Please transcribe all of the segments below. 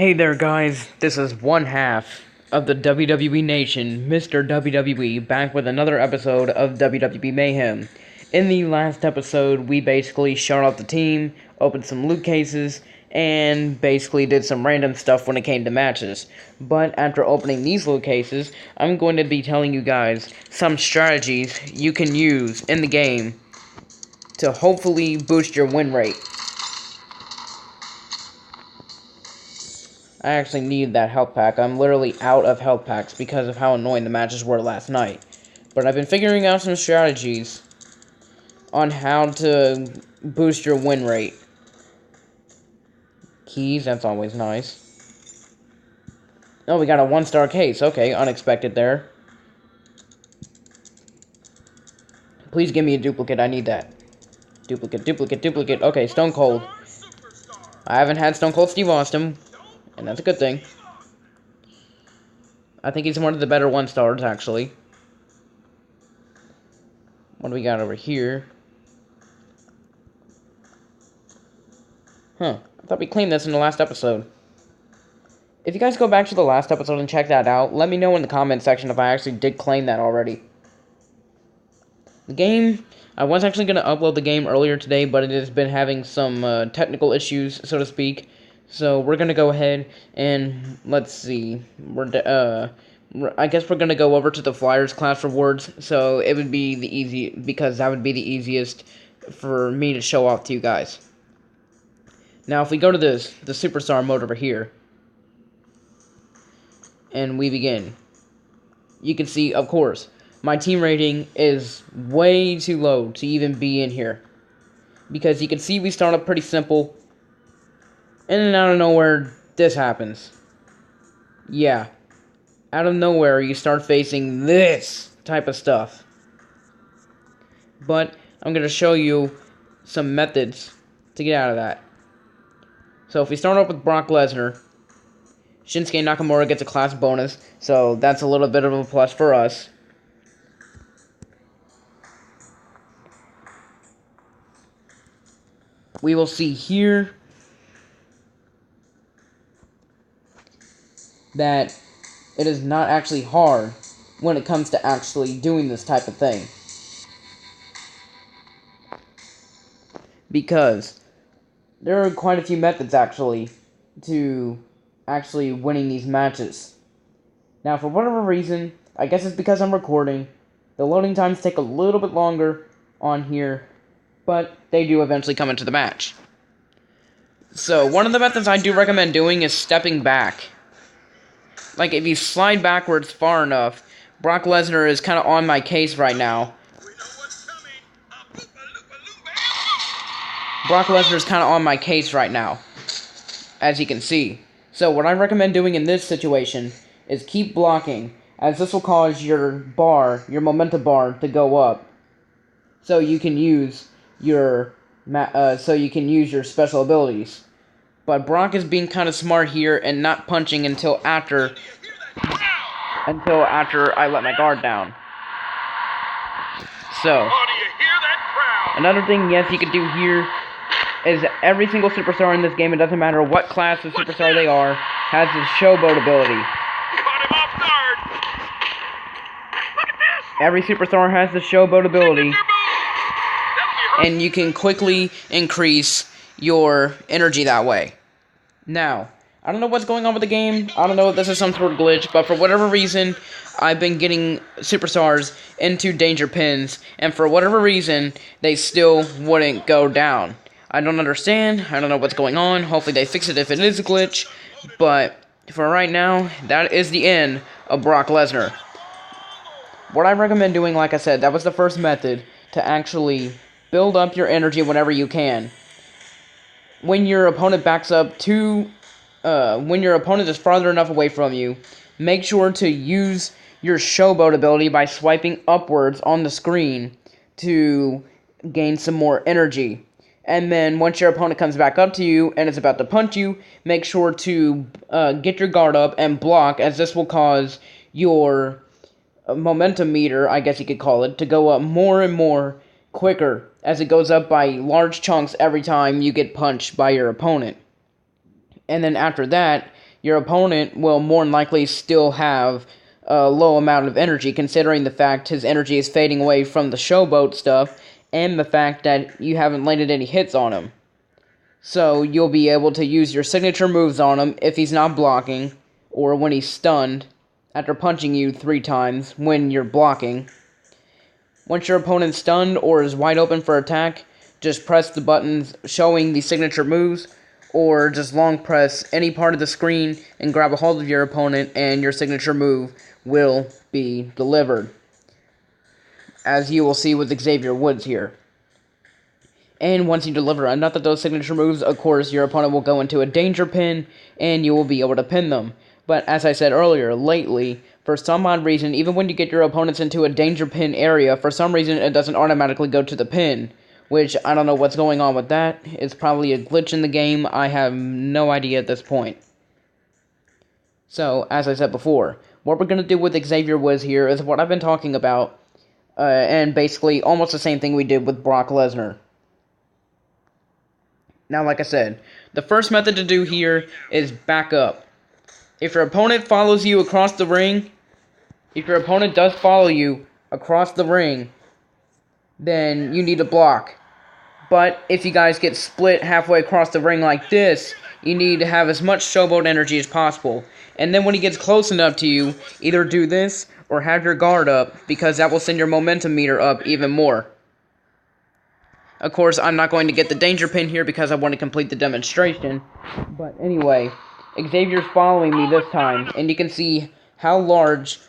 Hey there guys, this is one half of the WWE Nation, Mr. WWE, back with another episode of WWE Mayhem. In the last episode, we basically shut off the team, opened some loot cases, and basically did some random stuff when it came to matches. But after opening these loot cases, I'm going to be telling you guys some strategies you can use in the game to hopefully boost your win rate. I actually need that health pack. I'm literally out of health packs because of how annoying the matches were last night. But I've been figuring out some strategies on how to boost your win rate. Keys, that's always nice. Oh, we got a 1-star case. Okay, unexpected there. Please give me a duplicate. I need that. Duplicate. Okay, Stone Cold. I haven't had Stone Cold Steve Austin. And that's a good thing. I think he's one of the better 1-stars, actually. What do we got over here? I thought we claimed this in the last episode. If you guys go back to the last episode and check that out, let me know in the comment section if I actually did claim that already. The game, I was actually going to upload the game earlier today, but it has been having some technical issues, so to speak. So we're gonna go ahead and let's see. I guess we're gonna go over to the Flyers class rewards. So it would be because that would be the easiest for me to show off to you guys. Now, if we go to the superstar mode over here, and we begin, you can see, of course, my team rating is way too low to even be in here, because you can see we start up pretty simple. And then out of nowhere, this happens. Yeah. Out of nowhere, you start facing this type of stuff. But I'm going to show you some methods to get out of that. So if we start off with Brock Lesnar, Shinsuke Nakamura gets a class bonus. So that's a little bit of a plus for us. We will see here that it is not actually hard when it comes to actually doing this type of thing. Because there are quite a few methods actually to actually winning these matches. Now, for whatever reason, I guess it's because I'm recording, the loading times take a little bit longer on here, but they do eventually come into the match. So, one of the methods I do recommend doing is stepping back. Like, if you slide backwards far enough, Brock Lesnar is kind of on my case right now. Brock Lesnar is kind of on my case right now, as you can see. So, what I recommend doing in this situation is keep blocking, as this will cause your momentum bar, to go up. So you can use your special abilities. But Brock is being kind of smart here and not punching until after I let my guard down. So, another thing, yes, you could do here is every single superstar in this game, it doesn't matter what class of superstar they are, has the showboat ability. Every superstar has the showboat ability, and you can quickly increase your energy that way. Now, I don't know what's going on with the game. I don't know if this is some sort of glitch, but for whatever reason, I've been getting superstars into danger pins, and for whatever reason, they still wouldn't go down. I don't understand. I don't know what's going on. Hopefully they fix it if it is a glitch, but for right now, that is the end of Brock Lesnar. What I recommend doing, like I said, that was the first method to actually build up your energy whenever you can. When your opponent backs up when your opponent is farther enough away from you, make sure to use your showboat ability by swiping upwards on the screen to gain some more energy. And then once your opponent comes back up to you and is about to punch you, make sure to get your guard up and block, as this will cause your momentum meter, I guess you could call it, to go up more and more quicker, as it goes up by large chunks every time you get punched by your opponent. And then after that, your opponent will more than likely still have a low amount of energy, considering the fact his energy is fading away from the showboat stuff, and the fact that you haven't landed any hits on him. So you'll be able to use your signature moves on him if he's not blocking, or when he's stunned, after punching you 3 times when you're blocking. Once your opponent's stunned or is wide open for attack, just press the buttons showing the signature moves, or just long press any part of the screen and grab a hold of your opponent, and your signature move will be delivered, as you will see with Xavier Woods here. And once you deliver enough of those signature moves, of course, your opponent will go into a danger pin, and you will be able to pin them. But as I said earlier, lately, for some odd reason, even when you get your opponents into a danger pin area, for some reason it doesn't automatically go to the pin, which I don't know what's going on with that. It's probably a glitch in the game. I have no idea at this point. So, as I said before, what we're going to do with Xavier Woods here is what I've been talking about, and basically almost the same thing we did with Brock Lesnar. Now, like I said, the first method to do here is back up. If your opponent follows you across the ring, if your opponent does follow you across the ring, then you need to block. But if you guys get split halfway across the ring like this, you need to have as much showboat energy as possible. And then when he gets close enough to you, either do this or have your guard up, because that will send your momentum meter up even more. Of course, I'm not going to get the danger pin here because I want to complete the demonstration. But anyway, Xavier's following me this time, and you can see how large,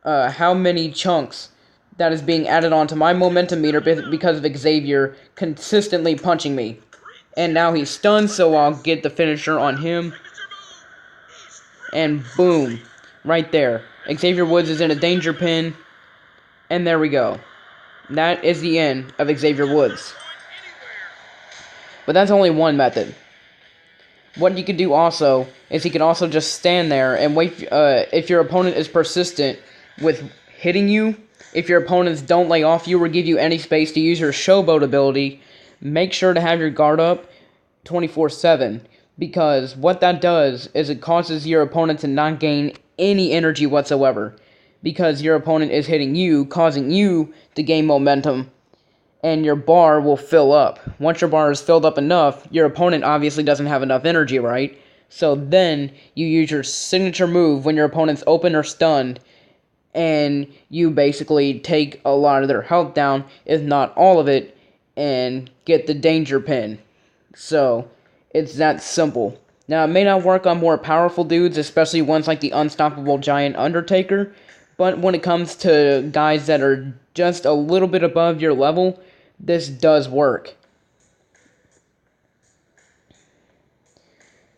how many chunks that is being added onto my momentum meter because of Xavier consistently punching me. And now he's stunned, so I'll get the finisher on him. And boom, right there. Xavier Woods is in a danger pin, and there we go. That is the end of Xavier Woods. But that's only one method. What you could do also is he could also just stand there and wait. If your opponent is persistent with hitting you, if your opponents don't lay off you or give you any space to use your showboat ability, make sure to have your guard up 24/7. Because what that does is it causes your opponent to not gain any energy whatsoever. Because your opponent is hitting you, causing you to gain momentum, and your bar will fill up. Once your bar is filled up enough, your opponent obviously doesn't have enough energy, right? So then you use your signature move when your opponent's open or stunned, and you basically take a lot of their health down, if not all of it, and get the danger pin. So, it's that simple. Now, it may not work on more powerful dudes, especially ones like the Unstoppable Giant Undertaker, but when it comes to guys that are just a little bit above your level, this does work.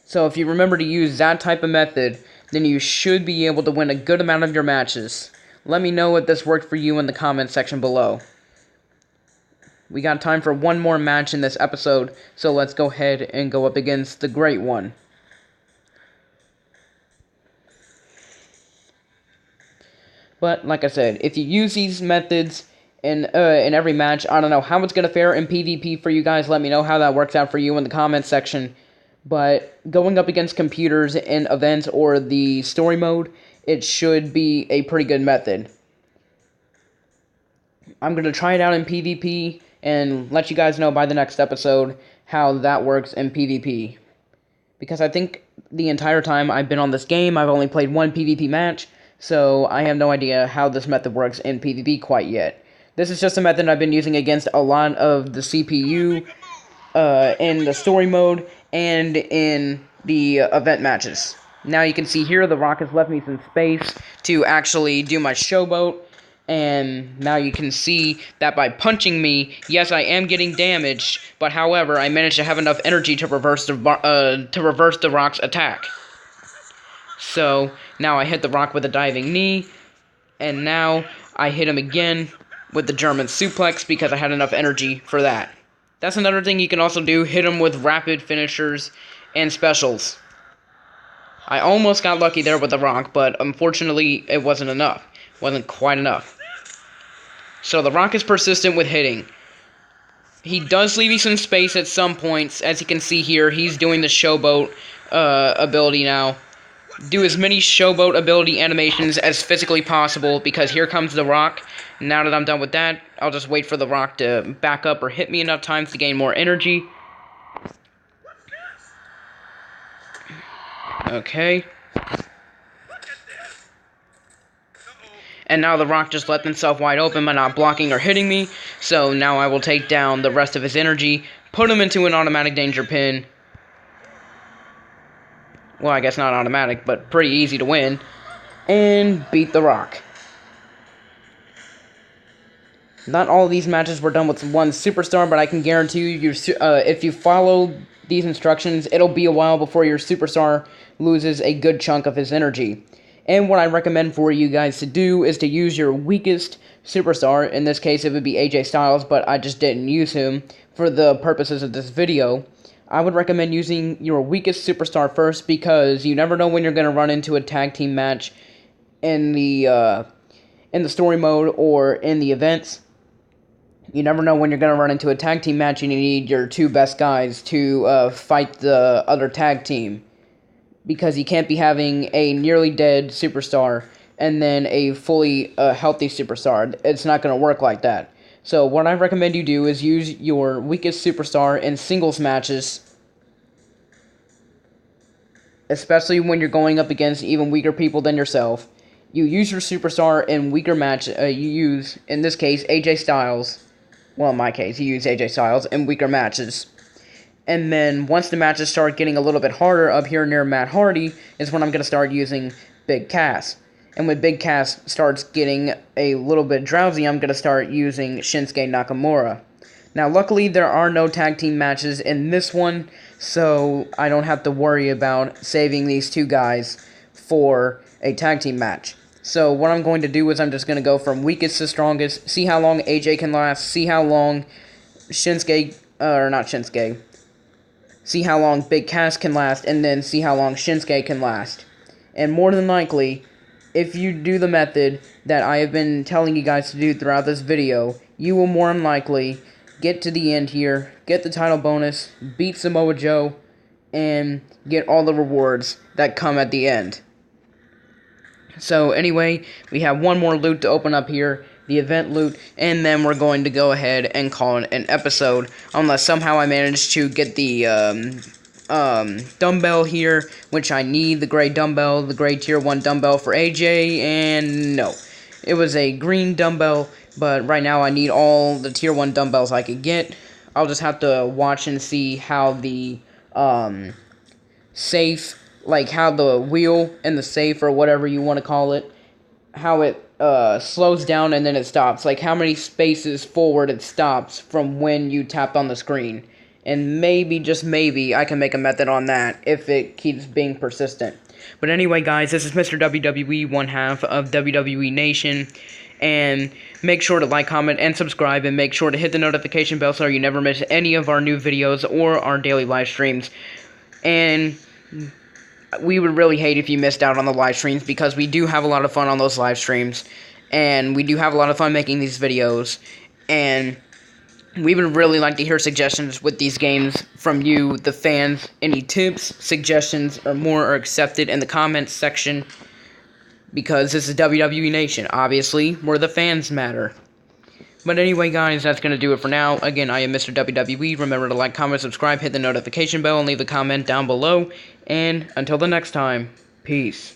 So if you remember to use that type of method, then you should be able to win a good amount of your matches. Let me know if this worked for you in the comment section below. We got time for one more match in this episode, so let's go ahead and go up against the Great One. But, like I said, if you use these methods in every match, I don't know how it's going to fare in PvP for you guys. Let me know how that works out for you in the comments section. But going up against computers in events or the story mode, it should be a pretty good method. I'm going to try it out in PvP and let you guys know by the next episode how that works in PvP. Because I think the entire time I've been on this game, I've only played one PvP match, so I have no idea how this method works in PvP quite yet. This is just a method I've been using against a lot of the CPU in the story mode and in the event matches. Now you can see here the Rock has left me some space to actually do my showboat. And now you can see that by punching me, yes, I am getting damaged, but however, I managed to have enough energy to reverse the Rock's attack. So now I hit the Rock with a diving knee, and now I hit him again with the German suplex because I had enough energy for that. That's another thing you can also do, hit him with rapid finishers and specials. I almost got lucky there with the Rock, but unfortunately it wasn't enough. Wasn't quite enough. So the Rock is persistent with hitting. He does leave you some space at some points. As you can see here, he's doing the showboat ability now. do as many showboat ability animations as physically possible, because here comes The Rock. Now that I'm done with that, I'll just wait for The Rock to back up or hit me enough times to gain more energy. Okay. And now The Rock just left himself wide open by not blocking or hitting me. So now I will take down the rest of his energy, put him into an automatic danger pin. Well, I guess not automatic, but pretty easy to win. And beat The Rock. Not all of these matches were done with one superstar, but I can guarantee you, if you follow these instructions, it'll be a while before your superstar loses a good chunk of his energy. And what I recommend for you guys to do is to use your weakest superstar. In this case, it would be AJ Styles, but I just didn't use him for the purposes of this video. I would recommend using your weakest superstar first, because you never know when you're going to run into a tag team match in the story mode or in the events. You never know when you're going to run into a tag team match and you need your two best guys to fight the other tag team. Because you can't be having a nearly dead superstar and then a fully healthy superstar. It's not going to work like that. So what I recommend you do is use your weakest superstar in singles matches. Especially when you're going up against even weaker people than yourself. You use your superstar in weaker match. You use, in this case, AJ Styles. Well, in my case, you use AJ Styles in weaker matches. And then, once the matches start getting a little bit harder up here near Matt Hardy, is when I'm going to start using Big Cass. And when Big Cass starts getting a little bit drowsy, I'm going to start using Shinsuke Nakamura. Now, luckily, there are no tag team matches in this one, so I don't have to worry about saving these two guys for a tag team match. So, what I'm going to do is I'm just going to go from weakest to strongest, see how long AJ can last, see how long see how long Big Cass can last, and then see how long Shinsuke can last. And more than likely, if you do the method that I have been telling you guys to do throughout this video, you will more than likely get to the end here, get the title bonus, beat Samoa Joe, and get all the rewards that come at the end. So anyway, we have one more loot to open up here, the event loot, and then we're going to go ahead and call it an episode, unless somehow I manage to get the dumbbell here, which I need, the gray dumbbell, the gray tier 1 dumbbell for AJ, and no. It was a green dumbbell, but right now I need all the tier 1 dumbbells I could get. I'll just have to watch and see how the safe, like how the wheel and the safe, or whatever you want to call it, how it slows down and then it stops, like how many spaces forward it stops from when you tapped on the screen. And maybe, just maybe, I can make a method on that if it keeps being persistent. But anyway, guys, this is Mr. WWE, one half of WWE Nation. And make sure to like, comment, and subscribe. And make sure to hit the notification bell so you never miss any of our new videos or our daily live streams. And we would really hate if you missed out on the live streams, because we do have a lot of fun on those live streams. And we do have a lot of fun making these videos. And we would really like to hear suggestions with these games from you, the fans. Any tips, suggestions, or more are accepted in the comments section, because this is WWE Nation. Obviously, where the fans matter. But anyway, guys, that's going to do it for now. Again, I am Mr. WWE. Remember to like, comment, subscribe, hit the notification bell, and leave a comment down below. And until the next time, peace.